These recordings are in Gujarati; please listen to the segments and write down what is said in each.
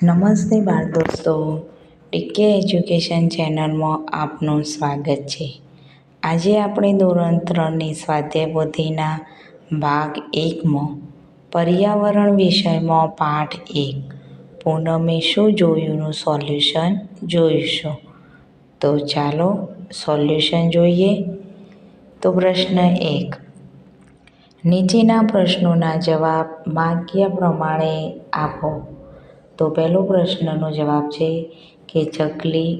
નમસ્તે બાળ દોસ્તો, ડીકે એજ્યુકેશન ચેનલમાં આપનું સ્વાગત છે. આજે આપણે ધોરણ 3ની સ્વાધ્યાય પોથીના ભાગ 1માં પર્યાવરણ વિષયમાં પાઠ 1 પૂનમે શું જોયુંનું સોલ્યુશન જોઈશું. તો ચાલો સોલ્યુશન જોઈએ. તો પ્રશ્ન 1, નીચેના પ્રશ્નોના જવાબ વાક્ય પ્રમાણે આપો. તો પહેલો પ્રશ્નનો જવાબ છે કે ચકલી.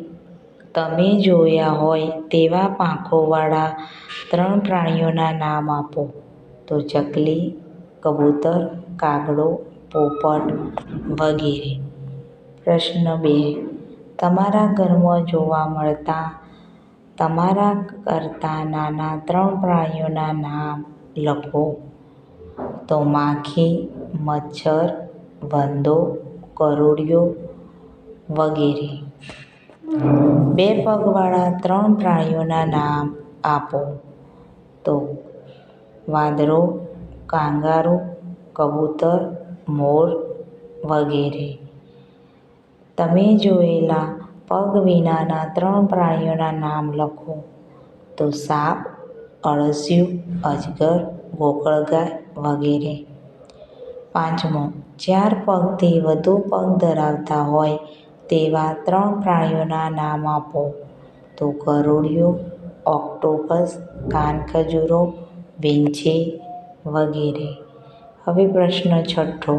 તમે જોયા હોય તેવા પાંખોવાળા 3 પ્રાણીઓના નામ આપો. તો ચકલી, કબૂતર, કાગડો, પોપટ વગેરે. પ્રશ્ન 2, તમારા ઘરમાં જોવા મળતા તમારા કરતાં નાના 3 પ્રાણીઓના નામ લખો. તો માખી, મચ્છર, વંદો, ગરુડિયો વગેરે. 2 પગવાળા 3 પ્રાણીઓના નામ આપો. તો વાંદરો, કાંગારૂ, કબૂતર, મોર વગેરે. તમે જોયેલા પગ વિનાના 3 પ્રાણીઓના નામ લખો. તો સાપ, અળસિયું, અજગર, ગોકળગાય વગેરે. 5મો, 4 પગથી વધુ પગ ધરાવતા હોય તેવા 3 પ્રાણીઓના નામ આપો. તો ગરુડિયો, ઓક્ટોપસ, કાનખજૂરો, વિંછી વગેરે. હવે પ્રશ્ન 6,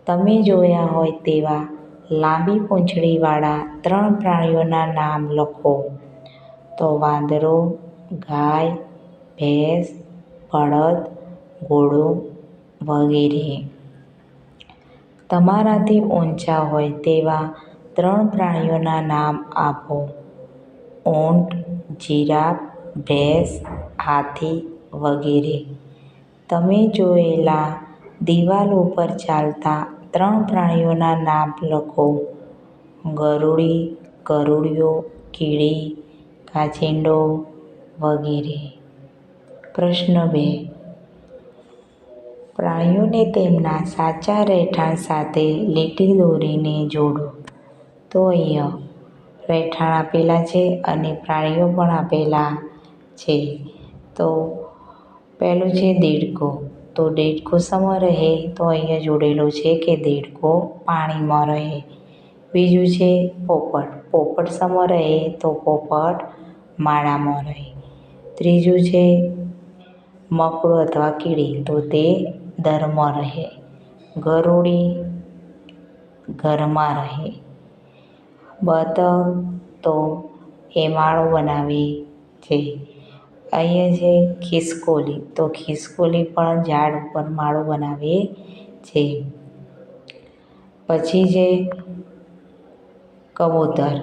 તમે જોયા હોય તેવા લાંબી પૂંછડીવાળા 3 પ્રાણીઓના નામ લખો. તો વાંદરો, ગાય, ભેંસ, બળદ, ઘોડો વગેરે. તમારાથી ઊંચા હોય તેવા 3 પ્રાણીઓના નામ આપો. ઊંટ, જીરાફ, ભેંસ, હાથી વગેરે. તમે જોયેલા દિવાલ ઉપર ચાલતા 3 પ્રાણીઓના નામ લખો. ગરુડી, ગરુડિયો, કીડી, કાચિંડો વગેરે. પ્રશ્ન 2, પ્રાણીઓને તેમના સાચા રહેઠાણ સાથે લીટી દોરીને જોડો. તો અહીંયા રહેઠાણ આપેલા છે અને પ્રાણીઓ પણ આપેલા છે. તો પહેલું છે દેડકો. તો દેડકો શામાં રહે? તો અહીંયા જોડેલો છે કે દેડકો પાણીમાં રહે. બીજું છે પોપટ. પોપટ શામાં રહે? તો પોપટ માળામાં રહે. ત્રીજું છે મકોડો અથવા કીડી. તો તે દરમાં રહે. ગરુડી ઘરમાં રહે. બતક તો એ માળો બનાવે છે. અહીંયા છે ખિસકોલી. તો ખિસકોલી પણ ઝાડ ઉપર માળો બનાવે છે. પછી છે કબૂતર.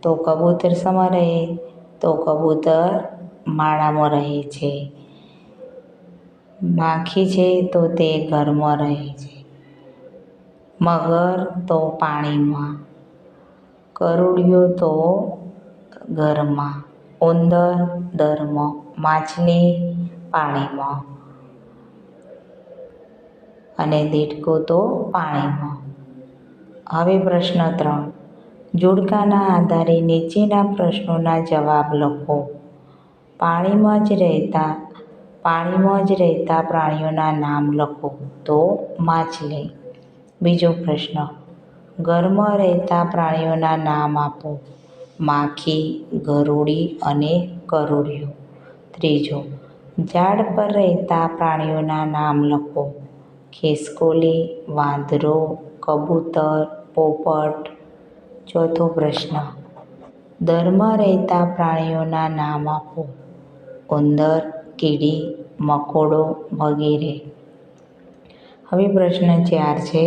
તો કબૂતર શામાં રહે? તો કબૂતર માળામાં રહે છે. માખી છે તો તે ઘરમાં રહે છે. મગર તો પાણીમાં. ગરુડિયો તો ઘરમાં. ઉંદર દરમાં. માછલી પાણીમાં અને દેડકો તો પાણીમાં. હવે પ્રશ્ન 3, જોડકાના આધારે નીચેના પ્રશ્નોના જવાબ લખો. પાણીમાં જ રહેતા પ્રાણીઓના નામ લખો. તો માછલી. બીજો પ્રશ્ન, ઘરમાં રહેતા પ્રાણીઓના નામ આપો. માખી, ગરુડી અને ગરુડિયો. ત્રીજો, ઝાડ પર રહેતા પ્રાણીઓના નામ લખો. ખિસકોલી, વાંદરો, કબૂતર, પોપટ. ચોથો પ્રશ્ન, દરમાં રહેતા પ્રાણીઓના નામ આપો. ઉંદર, કીડી, મકોડો વગેરે. હવે પ્રશ્ન 4 છે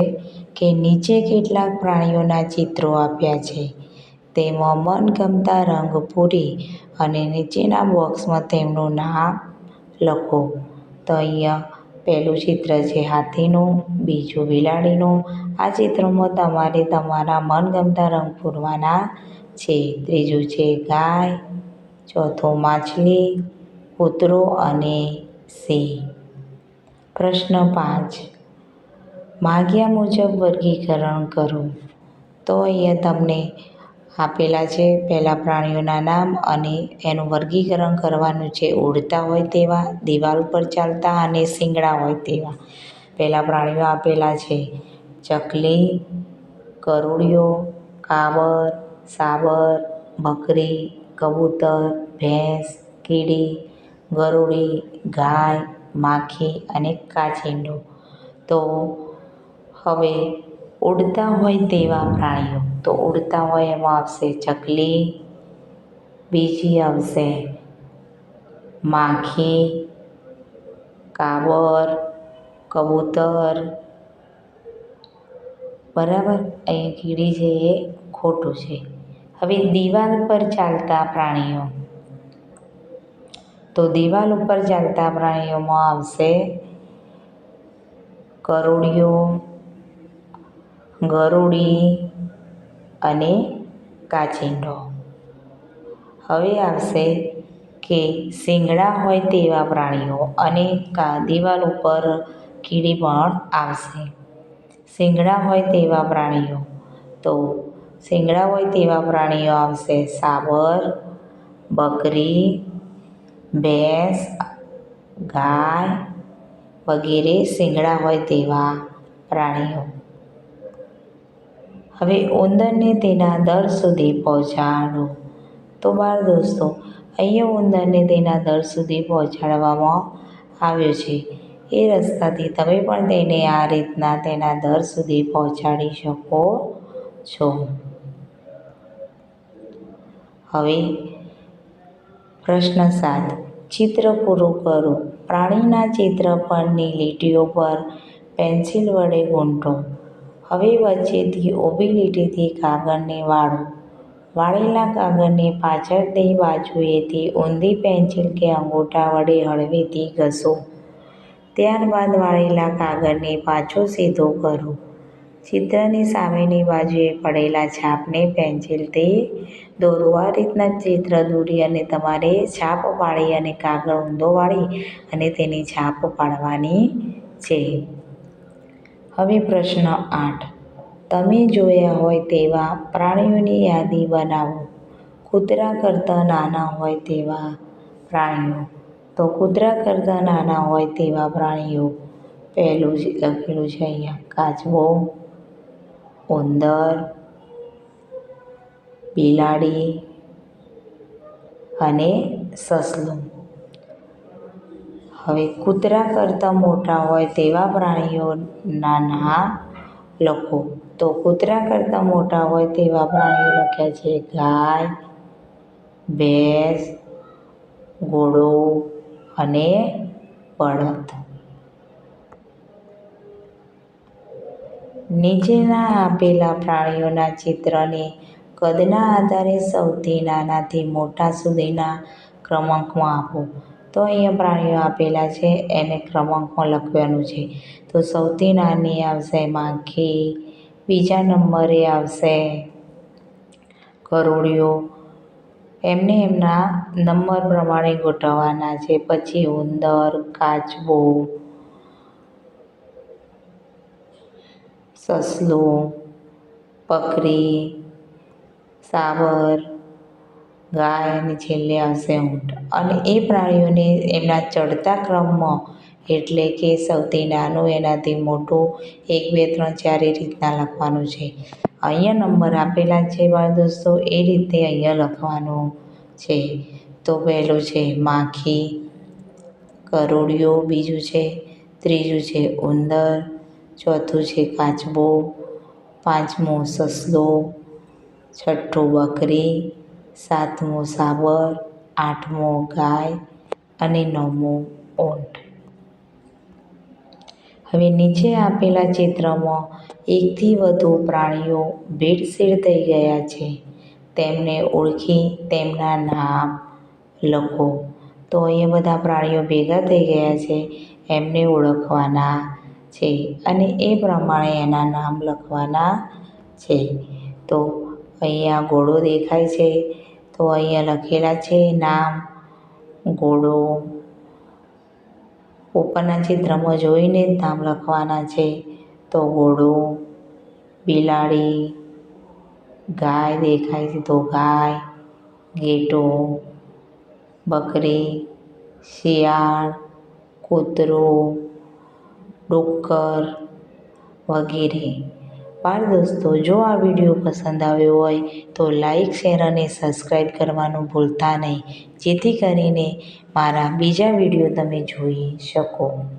કે નીચે કેટલાક પ્રાણીઓના ચિત્રો આપ્યા છે. તેમાં મનગમતા રંગ પૂરી અને નીચેના બોક્સમાં તેમનું નામ લખો. તો અહીંયા પહેલું ચિત્ર છે હાથીનું, બીજું બિલાડીનું. આ ચિત્રોમાં તમારે તમારા મનગમતા રંગ પૂરવાના છે. ત્રીજું છે ગાય, ચોથું માછલી, કૂતરો અને સિંહ. પ્રશ્ન 5, માગ્યા મુજબ વર્ગીકરણ કરો. તો અહીંયા તમને આપેલા છે પહેલાં પ્રાણીઓના નામ અને એનું વર્ગીકરણ કરવાનું છે. ઉડતા હોય તેવા, દિવાલ પર ચાલતા અને શીંગડા હોય તેવા. પહેલાં પ્રાણીઓ આપેલા છે ચકલી, ગરુડિયો, કાબર, સાબર, બકરી, કબૂતર, ભેંસ, કીડી, ગરુડી, ગાય, માખી અને કાચિંડો. તો હવે ઉડતા હોય તેવા પ્રાણીઓ, તો ઉડતા હોય એમાં આવશે ચકલી, બીજી આવશે માખી, કાબર, કબૂતર, બરાબર. અહીં કીડી છે એ ખોટું છે. હવે દિવાલ પર ચાલતા પ્રાણીઓ, તો દિવાલ ઉપર ચાલતા પ્રાણીઓમાં આવશે ગરુડિયો, ગરુડી અને કાચિંડો. હવે આવશે કે શીંગડા હોય તેવા પ્રાણીઓ અને દિવાલ ઉપર કીડી પણ આવશે. શીંગડા હોય તેવા પ્રાણીઓ, તો શીંગડા હોય તેવા પ્રાણીઓ આવશે સાબર, બકરી, ભેંસ, ગાય વગેરે શીંગડા હોય તેવા પ્રાણીઓ. હવે ઉંદરને તેના દર સુધી પહોંચાડો. તો બાળ દોસ્તો, અહીંયા ઉંદરને તેના દર સુધી પહોંચાડવામાં આવ્યો છે. એ રસ્તાથી તમે પણ તેને આ રીતના તેના દર સુધી પહોંચાડી શકો છો. હવે પ્રશ્ન 7, ચિત્ર પૂરું કરો. પ્રાણીના ચિત્ર પરની લીટીઓ પર પેન્સિલ વડે ગુંથો. હવે વચ્ચેથી ઊભી લીટીથી કાગળને વાળો. વાળેલા કાગળને પાછળની બાજુએથી ઊંધી પેન્સિલ કે અંગૂઠા વડે હળવેથી ઘસો. ત્યારબાદ વાળેલા કાગળને પાછો સીધો કરો. ચિત્રની સામેની બાજુએ પડેલા છાપને પેન્સિલથી દોરો. આ રીતના ચિત્ર દોરી અને તમારે છાપ પાડી અને કાગળ ઊંધો વાળી અને તેની છાપ પાડવાની છે. હવે પ્રશ્ન 8, તમે જોયા હોય તેવા પ્રાણીઓની યાદી બનાવો. કૂતરા કરતાં નાના હોય તેવા પ્રાણીઓ, તો કૂતરા કરતાં નાના હોય તેવા પ્રાણીઓ પહેલું જ લખેલું છે અહીંયા કાચબો, ઉંદર, બિલાડી અને સસલું. હવે કૂતરા કરતાં મોટા હોય તેવા પ્રાણીઓના નામ લખો. તો કૂતરા કરતાં મોટા હોય તેવા પ્રાણીઓ લખ્યા છે ગાય, ભેંસ, ઘોડો અને બળદ. નીચેના આપેલા પ્રાણીઓના ચિત્રને કદના આધારે સૌથી નાનાથી મોટા સુધીના ક્રમાંકમાં આપો. તો અહીંયા પ્રાણીઓ આપેલા છે એને ક્રમાંકમાં લખવાનું છે. તો સૌથી નાની આવશે માખી, બીજા નંબરે આવશે ગરુડિયો. એમને એમના નંબર પ્રમાણે ગોઠવવાના છે. પછી ઉંદર, કાચબો, સસલું, બકરી, સાબર, ગાય અને છેલ્લે આવશે ઊંટ. અને એ પ્રાણીઓને એમના ચડતા ક્રમમાં, એટલે કે સૌથી નાનું એનાથી મોટું 1 2 3 4 એ રીતના લખવાનું છે. અહીંયા નંબર આપેલા છે બાળ દોસ્તો, એ રીતે અહીંયા લખવાનું છે. તો પહેલું છે માખી, ગરુડિયો બીજું છે, ત્રીજું છે ઉંદર, ચોથું છે કાચબો, પાંચમું સસલું, છઠ્ઠું બકરી, સાતમું સાબર, આઠમું ગાય અને નવમું ઊંટ. હવે નીચે આપેલા ચિત્રમાં એકથી વધુ પ્રાણીઓ ભેટસેળ થઈ ગયા છે. તેમને ઓળખી તેમના નામ લખો. તો અહીંયા બધા પ્રાણીઓ ભેગા થઈ ગયા છે, એમને ઓળખવાના છે અને એ પ્રમાણે એના નામ લખવાના છે. તો અહીંયા ઘોડો દેખાય છે, તો અહીંયા લખેલા છે નામ ઘોડો. ઉપરના ચિત્રમાં જોઈને જ નામ લખવાના છે. તો ઘોડો, બિલાડી, ગાય દેખાય છે તો ગાય, ઘેટો, બકરી, શિયાળ, કૂતરો, ડુક્કર વગેરે. બાળ દોસ્તો, જો આ વિડીયો પસંદ આવ્યો હોય તો લાઈક, શેર અને સબસ્ક્રાઈબ કરવાનું ભૂલતા નહીં, જેથી કરીને મારા બીજા વિડીયો તમે જોઈ શકો.